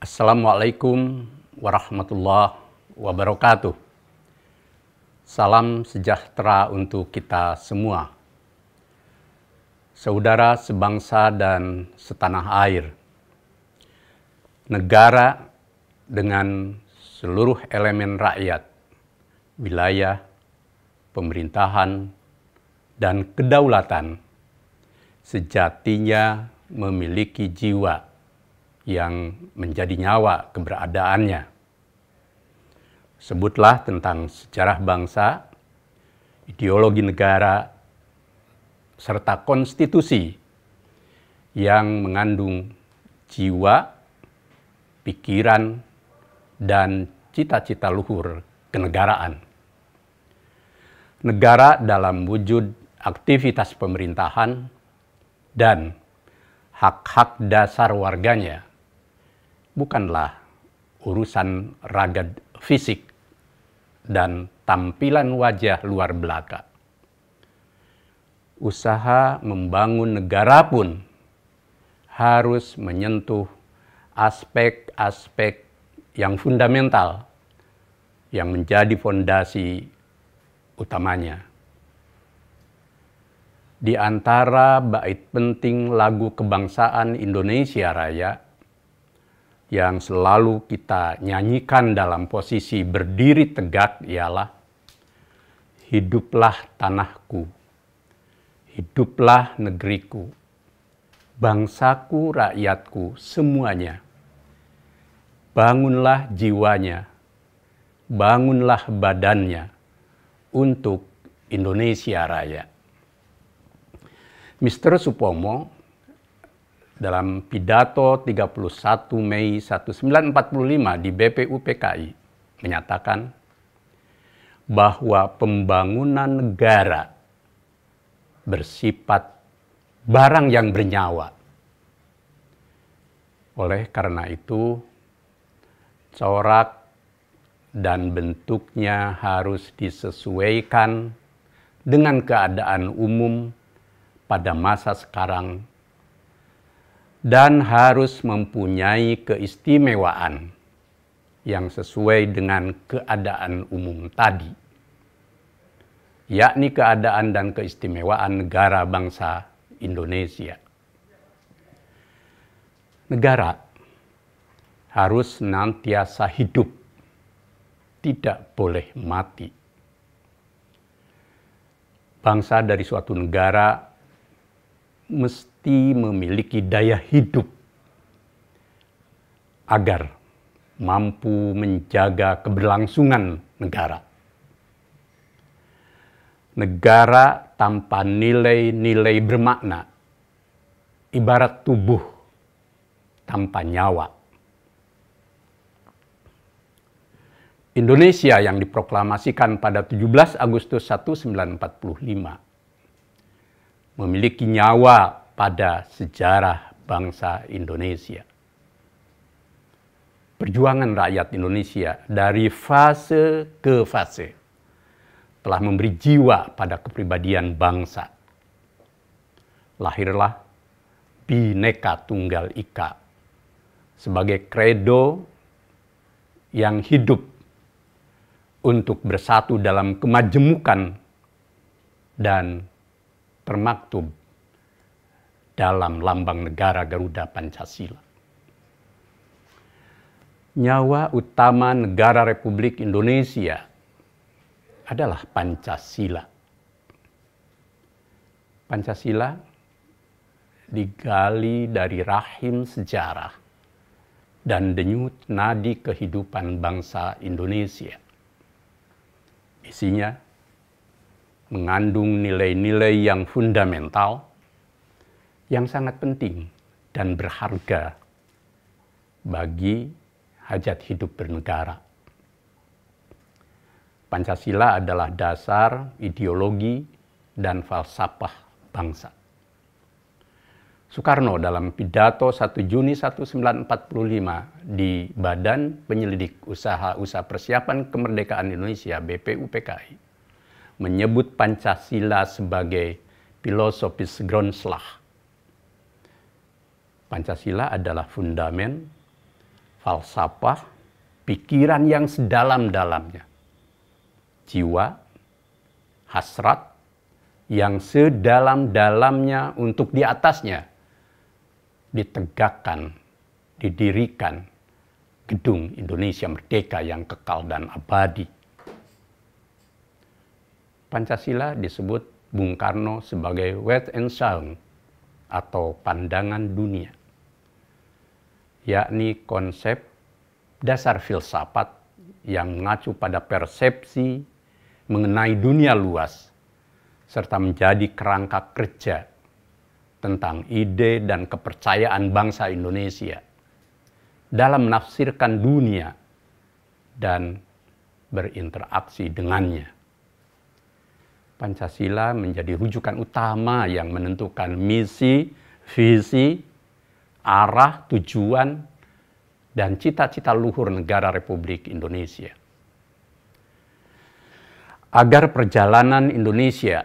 Assalamualaikum warahmatullahi wabarakatuh. Salam sejahtera untuk kita semua. Saudara sebangsa dan setanah air. Negara dengan seluruh elemen rakyat, wilayah, pemerintahan, dan kedaulatan sejatinya memiliki jiwa yang menjadi nyawa keberadaannya. Sebutlah tentang sejarah bangsa, ideologi negara, serta konstitusi yang mengandung jiwa, pikiran, dan cita-cita luhur kenegaraan. Negara dalam wujud aktivitas pemerintahan dan hak-hak dasar warganya bukanlah urusan ragad fisik dan tampilan wajah luar belaka. Usaha membangun negara pun harus menyentuh aspek-aspek yang fundamental yang menjadi fondasi utamanya. Di antara bait penting lagu kebangsaan Indonesia Raya yang selalu kita nyanyikan dalam posisi berdiri tegak ialah hiduplah tanahku, hiduplah negeriku, bangsaku, rakyatku, semuanya. Bangunlah jiwanya, bangunlah badannya untuk Indonesia Raya. Mr. Supomo dalam pidato 31 Mei 1945 di BPUPKI menyatakan bahwa pembangunan negara bersifat barang yang bernyawa. Oleh karena itu, corak dan bentuknya harus disesuaikan dengan keadaan umum pada masa sekarang dan harus mempunyai keistimewaan yang sesuai dengan keadaan umum tadi, yakni keadaan dan keistimewaan negara bangsa Indonesia. Negara harus senantiasa hidup, tidak boleh mati. Bangsa dari suatu negara mesti memiliki daya hidup agar mampu menjaga keberlangsungan negara. Negara tanpa nilai-nilai bermakna ibarat tubuh tanpa nyawa. Indonesia yang diproklamasikan pada 17 Agustus 1945 memiliki nyawa pada sejarah bangsa Indonesia. Perjuangan rakyat Indonesia dari fase ke fase telah memberi jiwa pada kepribadian bangsa. Lahirlah Bhinneka Tunggal Ika sebagai kredo yang hidup untuk bersatu dalam kemajemukan dan termaktub dalam lambang negara Garuda Pancasila. Nyawa utama negara Republik Indonesia adalah Pancasila. Pancasila digali dari rahim sejarah dan denyut nadi kehidupan bangsa Indonesia. Isinya mengandung nilai-nilai yang fundamental, yang sangat penting dan berharga bagi hajat hidup bernegara. Pancasila adalah dasar ideologi dan falsafah bangsa. Soekarno dalam pidato 1 Juni 1945 di Badan Penyelidik Usaha-Usaha Persiapan Kemerdekaan Indonesia BPUPKI menyebut Pancasila sebagai filosofis Grundslag. Pancasila adalah fundamen falsafah, pikiran yang sedalam-dalamnya, jiwa, hasrat yang sedalam-dalamnya untuk di atasnya ditegakkan, didirikan gedung Indonesia Merdeka yang kekal dan abadi. Pancasila disebut Bung Karno sebagai Weltanschauung atau pandangan dunia, yakni konsep dasar filsafat yang mengacu pada persepsi mengenai dunia luas, serta menjadi kerangka kerja tentang ide dan kepercayaan bangsa Indonesia dalam menafsirkan dunia dan berinteraksi dengannya. Pancasila menjadi rujukan utama yang menentukan misi, visi, arah, tujuan, dan cita-cita luhur negara Republik Indonesia. Agar perjalanan Indonesia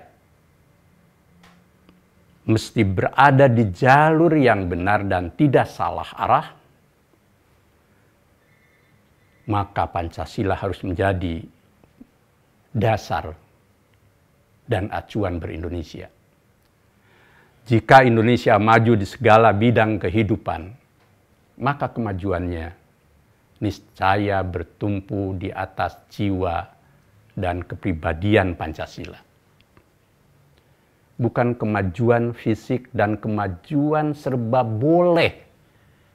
mesti berada di jalur yang benar dan tidak salah arah, maka Pancasila harus menjadi dasar dan acuan ber-Indonesia. Jika Indonesia maju di segala bidang kehidupan, maka kemajuannya niscaya bertumpu di atas jiwa dan kepribadian Pancasila. Bukan kemajuan fisik dan kemajuan serba boleh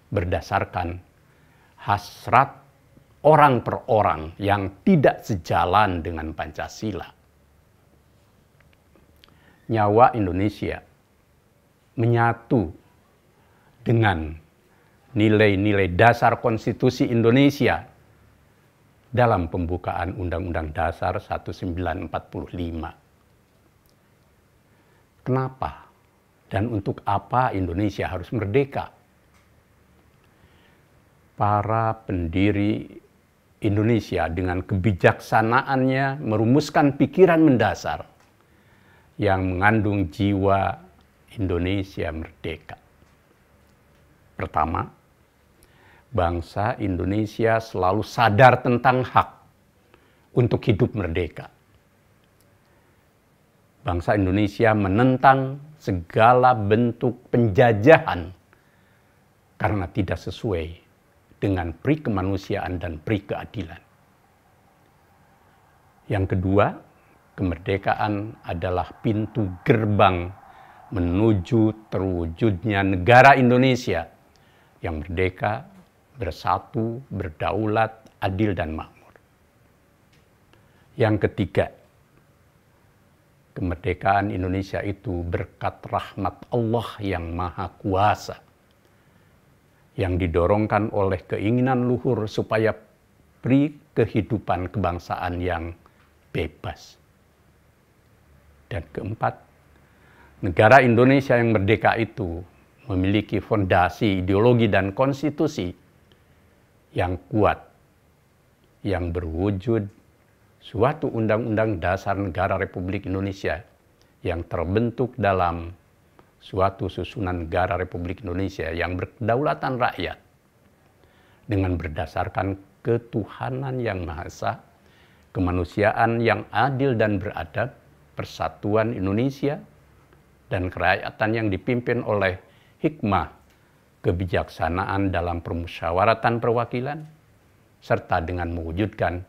berdasarkan hasrat orang per orang yang tidak sejalan dengan Pancasila. Nyawa Indonesia menyatu dengan nilai-nilai dasar konstitusi Indonesia dalam pembukaan Undang-Undang Dasar 1945. Kenapa dan untuk apa Indonesia harus merdeka? Para pendiri Indonesia dengan kebijaksanaannya merumuskan pikiran mendasar yang mengandung jiwa Indonesia merdeka. Pertama, bangsa Indonesia selalu sadar tentang hak untuk hidup merdeka. Bangsa Indonesia menentang segala bentuk penjajahan karena tidak sesuai dengan pri kemanusiaan dan pri keadilan. Yang kedua, kemerdekaan adalah pintu gerbang menuju terwujudnya negara Indonesia yang merdeka, bersatu, berdaulat, adil, dan makmur. Yang ketiga, kemerdekaan Indonesia itu berkat rahmat Allah yang Maha Kuasa, yang didorongkan oleh keinginan luhur supaya pri kehidupan kebangsaan yang bebas. Dan keempat, negara Indonesia yang merdeka itu memiliki fondasi ideologi dan konstitusi yang kuat, yang berwujud suatu Undang-Undang Dasar Negara Republik Indonesia yang terbentuk dalam suatu susunan negara Republik Indonesia yang berkedaulatan rakyat dengan berdasarkan ketuhanan yang Maha Esa, kemanusiaan yang adil dan beradab, persatuan Indonesia, dan kerakyatan yang dipimpin oleh hikmah, kebijaksanaan dalam permusyawaratan perwakilan, serta dengan mewujudkan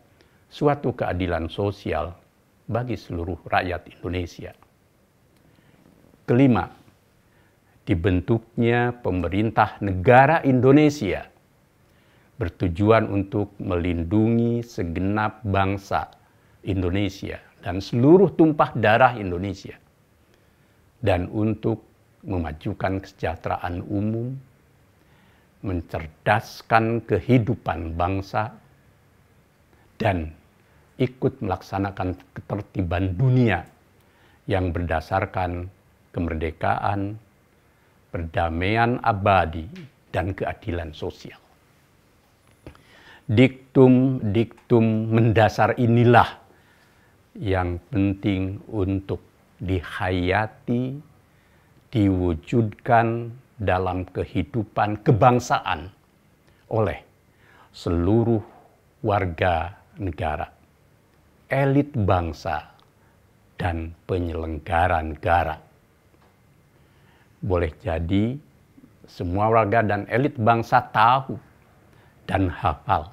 suatu keadilan sosial bagi seluruh rakyat Indonesia. Kelima, dibentuknya pemerintah negara Indonesia bertujuan untuk melindungi segenap bangsa Indonesia dan seluruh tumpah darah Indonesia, dan untuk memajukan kesejahteraan umum, mencerdaskan kehidupan bangsa, dan ikut melaksanakan ketertiban dunia yang berdasarkan kemerdekaan, perdamaian abadi, dan keadilan sosial. Diktum-diktum mendasar inilah yang penting untuk dihayati, diwujudkan dalam kehidupan kebangsaan oleh seluruh warga negara, elit bangsa, dan penyelenggara negara. Boleh jadi semua warga dan elit bangsa tahu dan hafal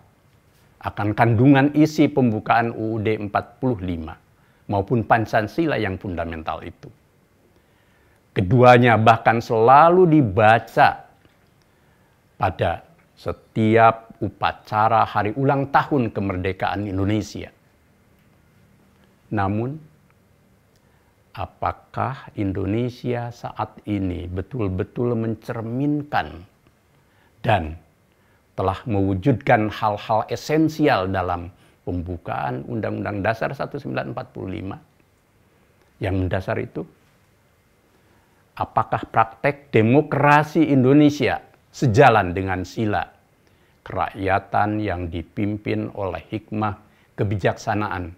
akan kandungan isi pembukaan UUD 45 maupun Pancasila yang fundamental itu. Keduanya bahkan selalu dibaca pada setiap upacara hari ulang tahun kemerdekaan Indonesia. Namun, apakah Indonesia saat ini betul-betul mencerminkan dan telah mewujudkan hal-hal esensial dalam pembukaan Undang-Undang Dasar 1945 yang mendasar itu? Apakah praktek demokrasi Indonesia sejalan dengan sila kerakyatan yang dipimpin oleh hikmah kebijaksanaan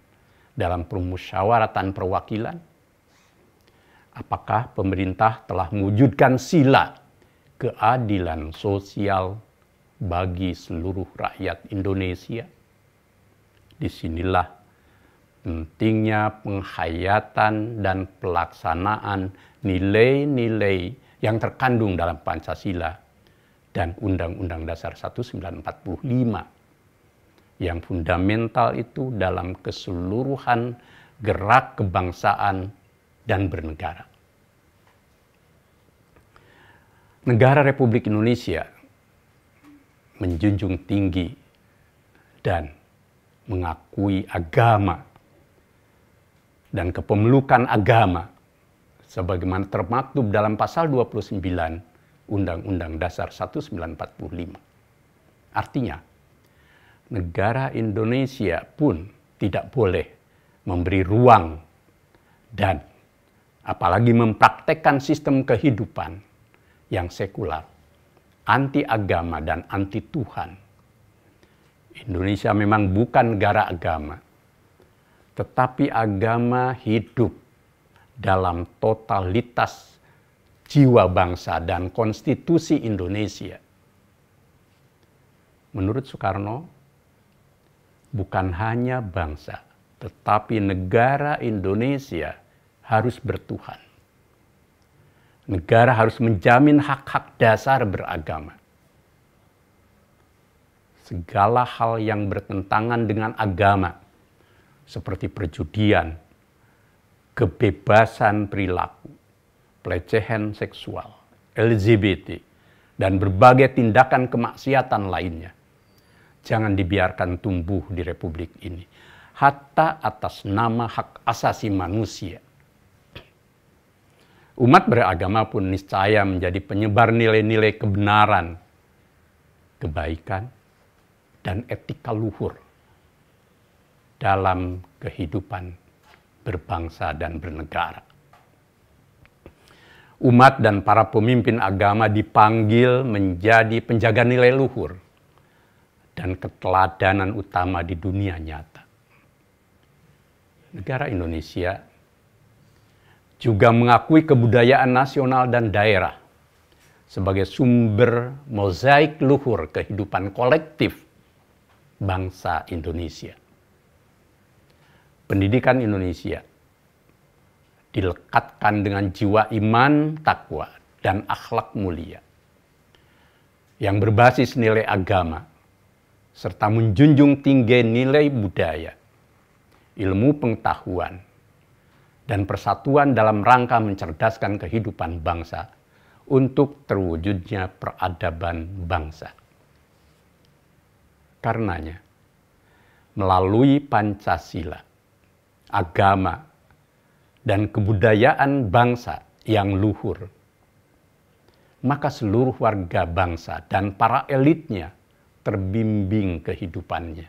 dalam permusyawaratan perwakilan? Apakah pemerintah telah mewujudkan sila keadilan sosial bagi seluruh rakyat Indonesia? Disinilah pentingnya penghayatan dan pelaksanaan nilai-nilai yang terkandung dalam Pancasila dan Undang-Undang Dasar 1945 yang fundamental itu dalam keseluruhan gerak kebangsaan dan bernegara. Negara Republik Indonesia menjunjung tinggi dan mengakui agama dan kepemilikan agama sebagaimana termaktub dalam pasal 29 Undang-Undang Dasar 1945. Artinya, negara Indonesia pun tidak boleh memberi ruang dan apalagi mempraktekkan sistem kehidupan yang sekular, anti agama dan anti Tuhan. Indonesia memang bukan negara agama, tetapi agama hidup dalam totalitas jiwa bangsa dan konstitusi Indonesia. Menurut Soekarno, bukan hanya bangsa, tetapi negara Indonesia harus bertuhan. Negara harus menjamin hak-hak dasar beragama. Segala hal yang bertentangan dengan agama, seperti perjudian, kebebasan perilaku, pelecehan seksual, LGBT, dan berbagai tindakan kemaksiatan lainnya, jangan dibiarkan tumbuh di Republik ini, hatta atas nama hak asasi manusia. Umat beragama pun niscaya menjadi penyebar nilai-nilai kebenaran, kebaikan, dan etika luhur dalam kehidupan berbangsa dan bernegara. Umat dan para pemimpin agama dipanggil menjadi penjaga nilai luhur dan keteladanan utama di dunia nyata. Negara Indonesia juga mengakui kebudayaan nasional dan daerah sebagai sumber mozaik luhur kehidupan kolektif bangsa Indonesia. Pendidikan Indonesia dilekatkan dengan jiwa iman, takwa, dan akhlak mulia yang berbasis nilai agama, serta menjunjung tinggi nilai budaya, ilmu pengetahuan, dan persatuan dalam rangka mencerdaskan kehidupan bangsa untuk terwujudnya peradaban bangsa. Karenanya, melalui Pancasila, agama, dan kebudayaan bangsa yang luhur, maka seluruh warga bangsa dan para elitnya terbimbing kehidupannya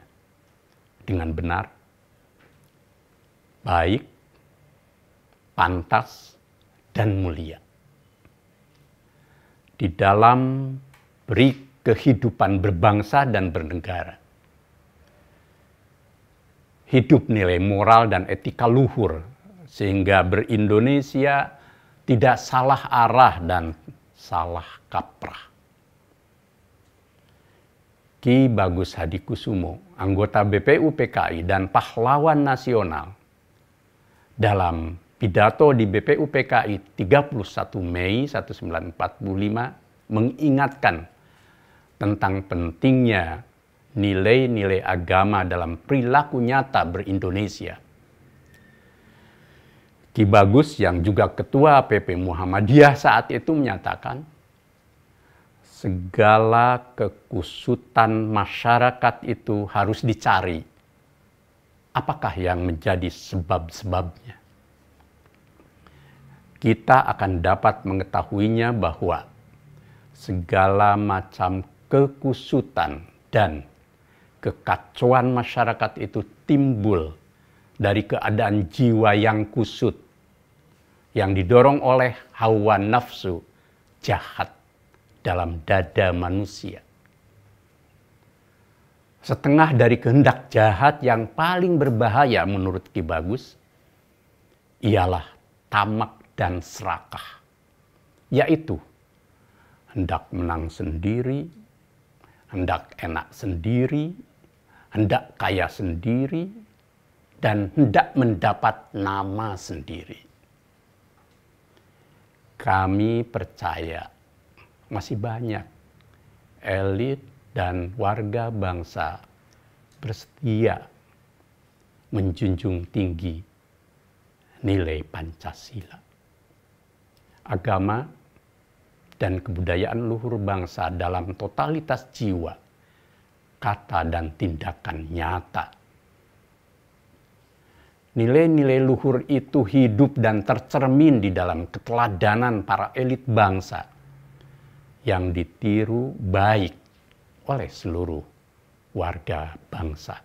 dengan benar, baik, pantas, dan mulia. Di dalam kehidupan berbangsa dan bernegara, hidup nilai moral dan etika luhur sehingga berindonesia tidak salah arah dan salah kaprah. Ki Bagus Hadikusumo, anggota BPUPKI dan pahlawan nasional, dalam pidato di BPUPKI 31 Mei 1945 mengingatkan tentang pentingnya nilai-nilai agama dalam perilaku nyata ber-Indonesia. Ki Bagus yang juga ketua PP Muhammadiyah saat itu menyatakan, segala kekusutan masyarakat itu harus dicari. Apakah yang menjadi sebab-sebabnya? Kita akan dapat mengetahuinya bahwa segala macam kekusutan dan kekacauan masyarakat itu timbul dari keadaan jiwa yang kusut, yang didorong oleh hawa nafsu jahat dalam dada manusia. Setengah dari kehendak jahat yang paling berbahaya menurut Ki Bagus ialah tamak dan serakah, yaitu hendak menang sendiri, hendak enak sendiri, hendak kaya sendiri, dan hendak mendapat nama sendiri. Kami percaya masih banyak elit dan warga bangsa bersedia menjunjung tinggi nilai Pancasila. Agama dan kebudayaan luhur bangsa dalam totalitas jiwa, kata dan tindakan nyata. Nilai-nilai luhur itu hidup dan tercermin di dalam keteladanan para elit bangsa yang ditiru baik oleh seluruh warga bangsa.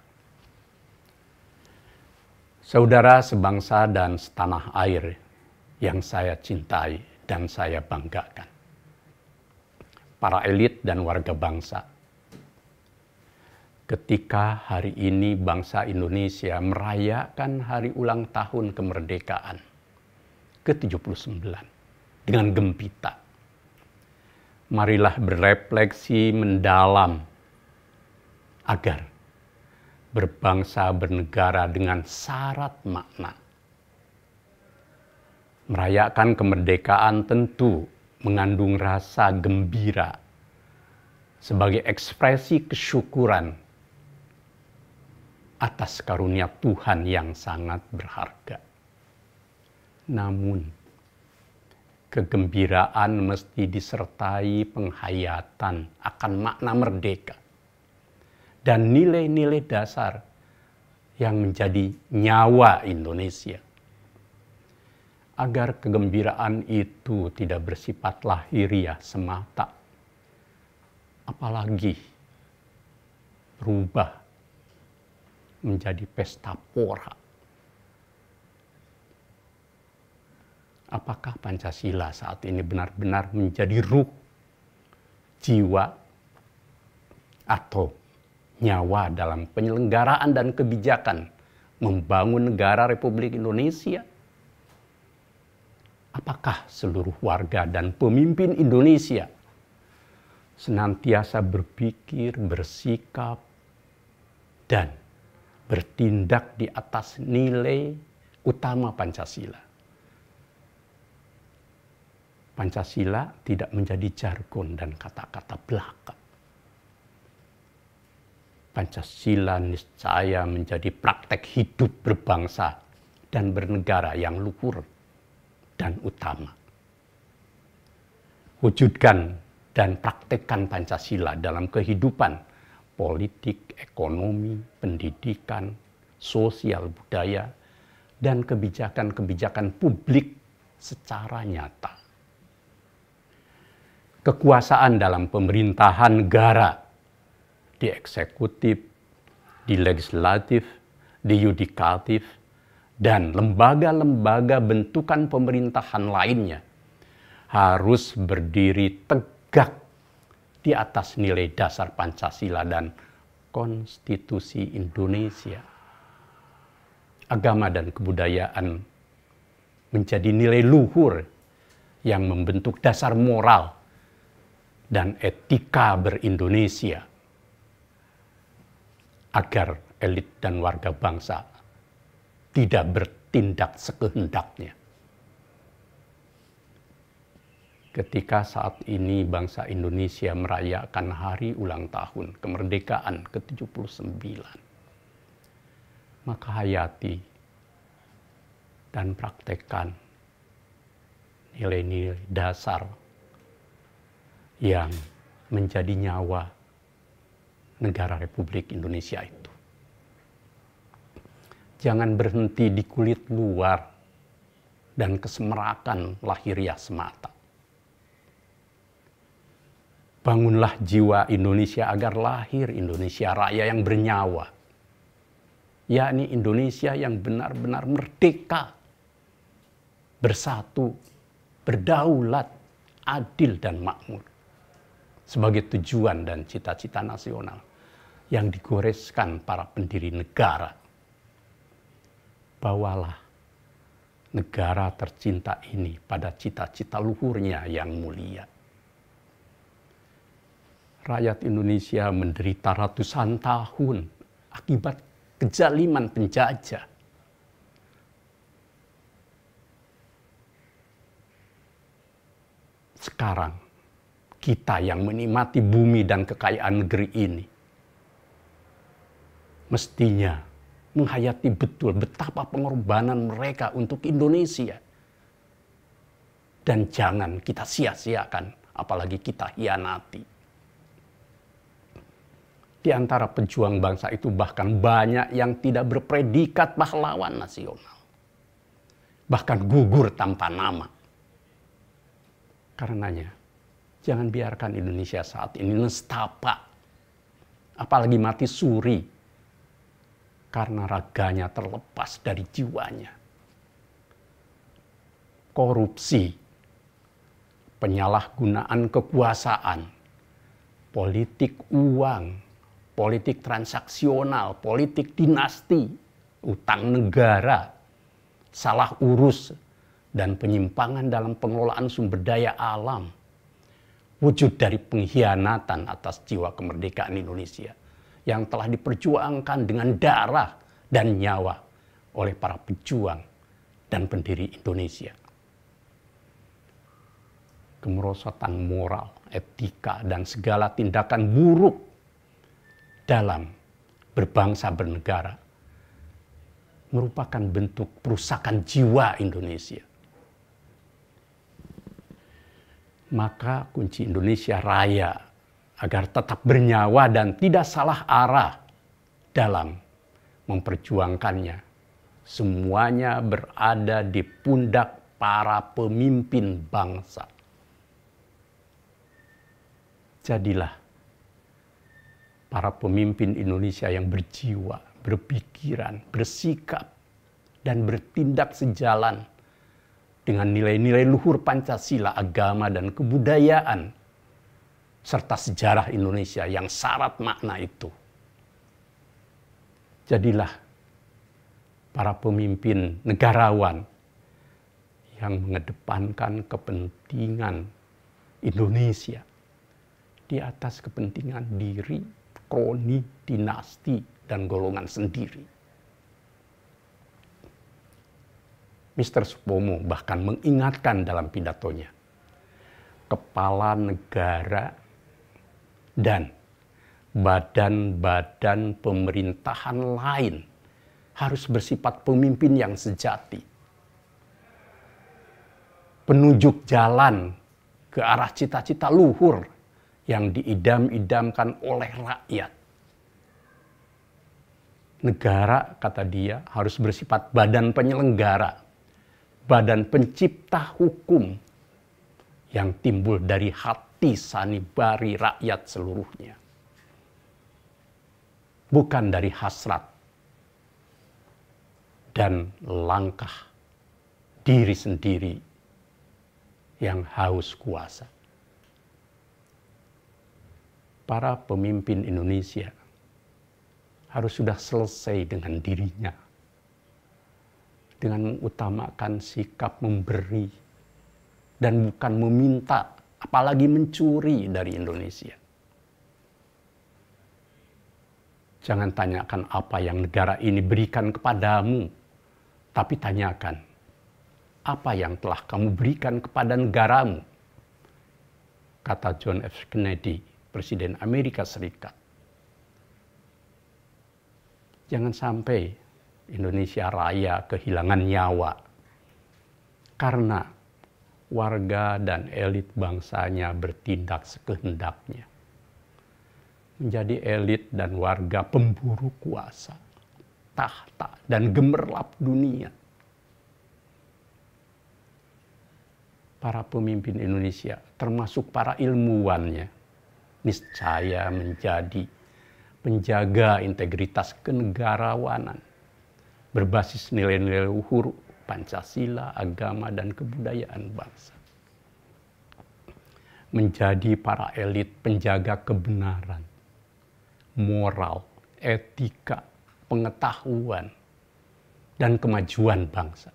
Saudara sebangsa dan setanah air yang saya cintai dan saya banggakan, para elit dan warga bangsa, ketika hari ini bangsa Indonesia merayakan hari ulang tahun kemerdekaan ke-79 dengan gembira, marilah berefleksi mendalam agar berbangsa bernegara dengan syarat makna. Merayakan kemerdekaan tentu mengandung rasa gembira sebagai ekspresi kesyukuran atas karunia Tuhan yang sangat berharga. Namun, kegembiraan mesti disertai penghayatan akan makna merdeka dan nilai-nilai dasar yang menjadi nyawa Indonesia. Agar kegembiraan itu tidak bersifat lahiriah semata, apalagi berubah menjadi pesta pora. Apakah Pancasila saat ini benar-benar menjadi ruh, jiwa, atau nyawa dalam penyelenggaraan dan kebijakan membangun negara Republik Indonesia? Apakah seluruh warga dan pemimpin Indonesia senantiasa berpikir, bersikap, dan bertindak di atas nilai utama Pancasila? Pancasila tidak menjadi jargon dan kata-kata belaka. Pancasila niscaya menjadi praktek hidup berbangsa dan bernegara yang luhur dan utama. Wujudkan dan praktekkan Pancasila dalam kehidupan politik, ekonomi, pendidikan, sosial, budaya, dan kebijakan-kebijakan publik secara nyata. Kekuasaan dalam pemerintahan negara, di eksekutif, di legislatif, di yudikatif, dan lembaga-lembaga bentukan pemerintahan lainnya harus berdiri tegak di atas nilai dasar Pancasila dan Konstitusi Indonesia. Agama dan kebudayaan menjadi nilai luhur yang membentuk dasar moral dan etika ber-Indonesia. agar elit dan warga bangsa tidak bertindak sekehendaknya. Ketika saat ini bangsa Indonesia merayakan hari ulang tahun kemerdekaan ke-79, maka hayati dan praktekkan nilai-nilai dasar yang menjadi nyawa negara Republik Indonesia itu. Jangan berhenti di kulit luar dan kesemerakan lahiriah semata. Bangunlah jiwa Indonesia agar lahir Indonesia Raya yang bernyawa, yakni Indonesia yang benar-benar merdeka, bersatu, berdaulat, adil dan makmur, sebagai tujuan dan cita-cita nasional yang digoreskan para pendiri negara. Bawalah negara tercinta ini pada cita-cita luhurnya yang mulia. Rakyat Indonesia menderita ratusan tahun akibat kezaliman penjajah. Sekarang, kita yang menikmati bumi dan kekayaan negeri ini, mestinya menghayati betul betapa pengorbanan mereka untuk Indonesia. Dan jangan kita sia-siakan, apalagi kita hianati. Di antara pejuang bangsa itu bahkan banyak yang tidak berpredikat pahlawan nasional. Bahkan gugur tanpa nama. Karenanya, jangan biarkan Indonesia saat ini nestapa, apalagi mati suri, karena raganya terlepas dari jiwanya. Korupsi, penyalahgunaan kekuasaan, politik uang, politik transaksional, politik dinasti, utang negara, salah urus, dan penyimpangan dalam pengelolaan sumber daya alam, wujud dari pengkhianatan atas jiwa kemerdekaan Indonesia yang telah diperjuangkan dengan darah dan nyawa oleh para pejuang dan pendiri Indonesia. Kemerosotan moral, etika, dan segala tindakan buruk dalam berbangsa bernegara merupakan bentuk perusakan jiwa Indonesia. Maka kunci Indonesia Raya agar tetap bernyawa dan tidak salah arah dalam memperjuangkannya, semuanya berada di pundak para pemimpin bangsa. Jadilah para pemimpin Indonesia yang berjiwa, berpikiran, bersikap, dan bertindak sejalan dengan nilai-nilai luhur Pancasila, agama, dan kebudayaan, serta sejarah Indonesia yang syarat makna itu. Jadilah para pemimpin negarawan yang mengedepankan kepentingan Indonesia di atas kepentingan diri, kroni, dinasti, dan golongan sendiri. Mr. Supomo bahkan mengingatkan dalam pidatonya, kepala negara dan badan-badan pemerintahan lain harus bersifat pemimpin yang sejati, penunjuk jalan ke arah cita-cita luhur yang diidam-idamkan oleh rakyat. Negara, kata dia, harus bersifat badan penyelenggara, badan pencipta hukum yang timbul dari hati sanubari rakyat seluruhnya. Bukan dari hasrat dan langkah diri sendiri yang haus kuasa. Para pemimpin Indonesia harus sudah selesai dengan dirinya, dengan mengutamakan sikap memberi dan bukan meminta, apalagi mencuri dari Indonesia. Jangan tanyakan apa yang negara ini berikan kepadamu, tapi tanyakan apa yang telah kamu berikan kepada negaramu. Kata John F. Kennedy, Presiden Amerika Serikat. Jangan sampai Indonesia Raya kehilangan nyawa karena warga dan elit bangsanya bertindak sekehendaknya. Menjadi elit dan warga pemburu kuasa, tahta, dan gemerlap dunia. Para pemimpin Indonesia, termasuk para ilmuwannya, niscaya menjadi penjaga integritas kenegarawanan, berbasis nilai-nilai luhur Pancasila, agama, dan kebudayaan bangsa. Menjadi para elit penjaga kebenaran, moral, etika, pengetahuan, dan kemajuan bangsa.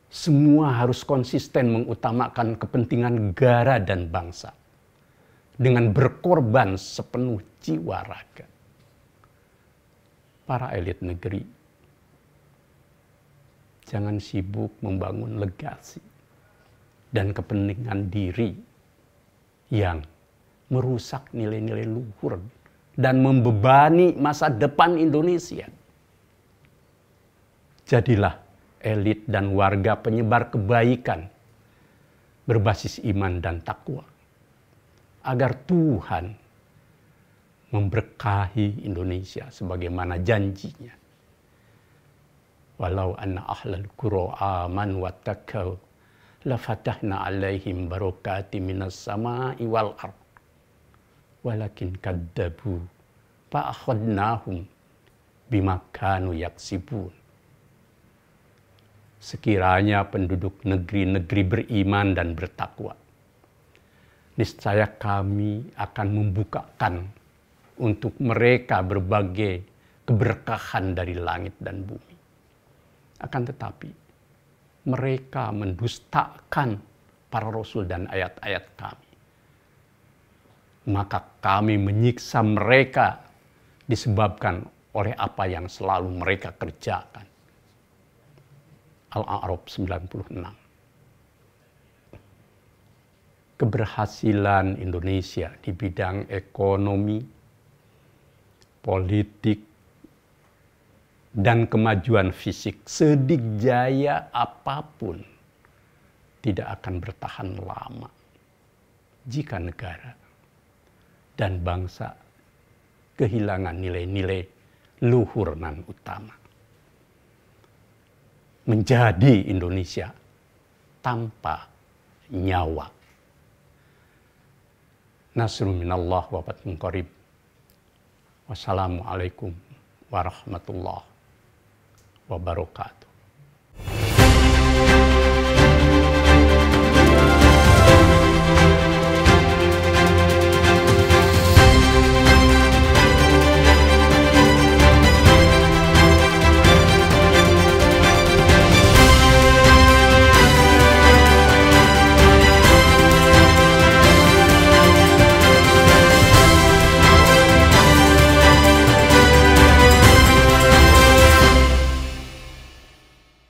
Semua harus konsisten mengutamakan kepentingan negara dan bangsa dengan berkorban sepenuh jiwa raga. Para elit negeri, jangan sibuk membangun legasi dan kepentingan diri yang merusak nilai-nilai luhur dan membebani masa depan Indonesia. Jadilah elit dan warga penyebar kebaikan berbasis iman dan takwa, agar Tuhan memberkahi Indonesia sebagaimana janjinya. Walau anna ahlal qura aman wattaqau la fatahna alaihim barakati minas sama'i wal ard. Walakin kadzabu fa akhadnahum bima kanu yaksibun. Sekiranya penduduk negeri-negeri beriman dan bertakwa, niscaya kami akan membukakan untuk mereka berbagai keberkahan dari langit dan bumi. Akan tetapi, mereka mendustakan para rasul dan ayat-ayat kami. Maka kami menyiksa mereka disebabkan oleh apa yang selalu mereka kerjakan. Al-A'raf 96. Keberhasilan Indonesia di bidang ekonomi, politik, dan kemajuan fisik sedikjaya apapun tidak akan bertahan lama jika negara dan bangsa kehilangan nilai-nilai luhur nan utama. Menjadi Indonesia tanpa nyawa. Nasrun minallah wa fatun qarib. Wassalamualaikum warahmatullahi wabarakatuh.